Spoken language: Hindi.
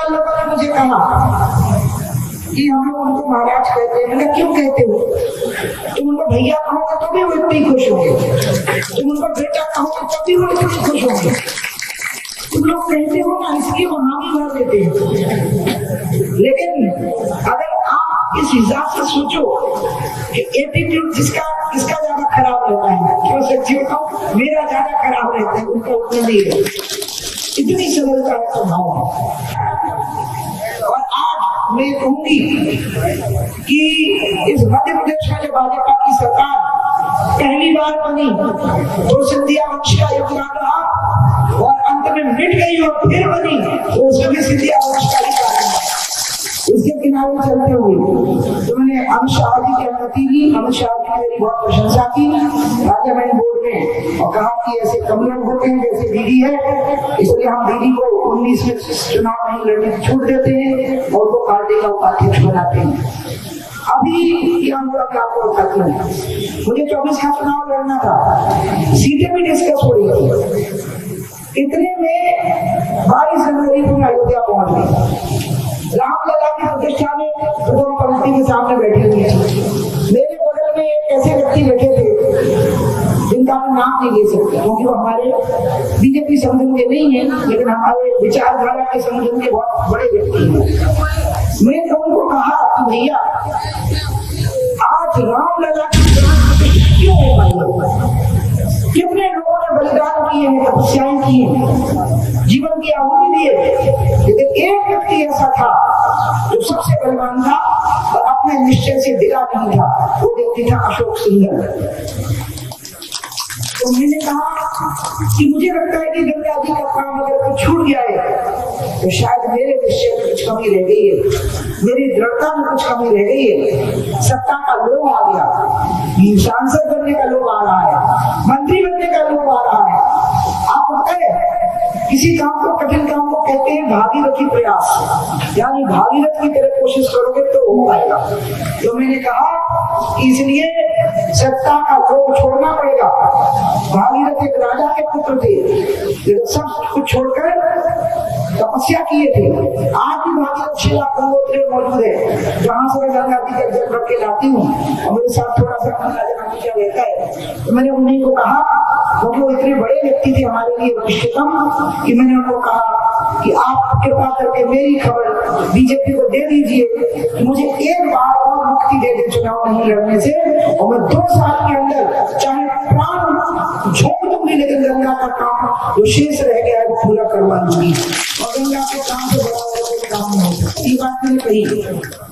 परिवार लोगों ने मुझे कहा कि हम लोग उनको महाराज कहते हैं। मैंने क्यों कहते हो? तुम उनको भैया कहोगे तो भी वो इतने ही खुश होंगे, तुम उनको बेटा कहोगे तो भी वो इतने खुश होंगे। तुम लोग कहते हो ना, इसलिए वो हामी भर देते हैं। लेकिन अगर आप इस हिसाब से सोचो कि एटीट्यूड किसका ज्यादा खराब रहता है, क्यों सच्ची बताओ, मेरा ज्यादा खराब रहता है, उनका उतना नहीं है। इतनी सरलता है स्वभाव में। और आज मैं कहूंगी कि इस मध्य प्रदेश में जो भाजपा की सरकार पहली बार बनी तो सिंधिया वंश का योगदान रहा, और अंत में मिट गई और फिर बनी तो उसमें भी सिंधिया वंश का ही कारण है। इसके किनारे चलते हुए तो मैंने अमित शाह जी की अनुमति ली। अमित शाह जी ने मेरी बहुत प्रशंसा की पार्लियामेंट बोर्ड में और कहा कि ऐसे कम लोग होते हैं जैसे दीदी है, इसलिए हम दीदी को 19 में चुनाव नहीं लड़ने की छूट देते हैं और वो पार्टी का उपाध्यक्ष बनाते हैं। अभी यहाँ हुआ कि आपको बताती हूँ, मुझे 24 का चुनाव लड़ना था, सीटें भी डिस्कस हो रही थी। इतने में 22 जनवरी को मैं अयोध्या पहुंच गई। रामलला की प्रतिष्ठा में प्रथम पंक्ति के सामने बैठी हुई थी। मेरे बगल में एक ऐसे व्यक्ति बैठे थे जिनका हम नाम नहीं ले सकते, क्योंकि वो हमारे बीजेपी संगठन के नहीं है, लेकिन हमारे विचारधारा के संगठन के बहुत बड़े व्यक्ति हैं। मैंने उनको कहा कि भैया, आज रामलला की प्रतिष्ठा क्यों हो पाई? कितने लोगों ने बलिदान किए हैं, तपस्याएं की हैं, जीवन की आहुति दी है, लेकिन एक व्यक्ति ऐसा था जो सबसे बलवान था और अपने निश्चय से ढिला नहीं था। वो व्यक्ति था अशोक सिंघल। तो मैंने कहा कि मुझे लगता है कि गंगा जी का काम अगर कुछ छूट गया है तो शायद मेरे निश्चय में कुछ कमी रह गई है, मेरी दृढ़ता में कुछ कमी रह गई है। सत्ता का लोभ आ गया, सांसद बनने का लोभ आ रहा है, मंत्री बनने का लोभ आ रहा है। आप पता है, किसी काम को, कठिन काम को कहते हैं भागीरथी प्रयास, यानी भागीरथ की तरह कोशिश करोगे तो हो पाएगा। तो मैंने कहा इसलिए सत्ता का लोभ छोड़ना पड़ेगा। भागीरथ एक राजा के पुत्र थे, लेकिन सब कुछ छोड़कर तपस्या किए थे। आज भी भागीरथ शिला गंगोत्री मौजूद है, जहां से मैं गंगा जी का जल रख के लाती हूँ और मेरे साथ थोड़ा सा गंगा जल रहता है। तो मैंने उन्हीं को कहा, क्योंकि वो इतने बड़े व्यक्ति थे हमारे लिए वरिष्ठतम, कि मैंने उनको कहा कि आप कृपा करके मेरी खबर बीजेपी को दे दीजिए कि मुझे एक बार और मुक्ति दे दे चुनाव नहीं लड़ने से, और मैं 2 साल के अंदर चाहे प्राण झोंक दूंगी, लेकिन गंगा का काम जो शेष रह गया है वो पूरा करवा दूंगी। और गंगा के काम से बड़ा काम नहीं हो सकता। ये बात मैंने कही।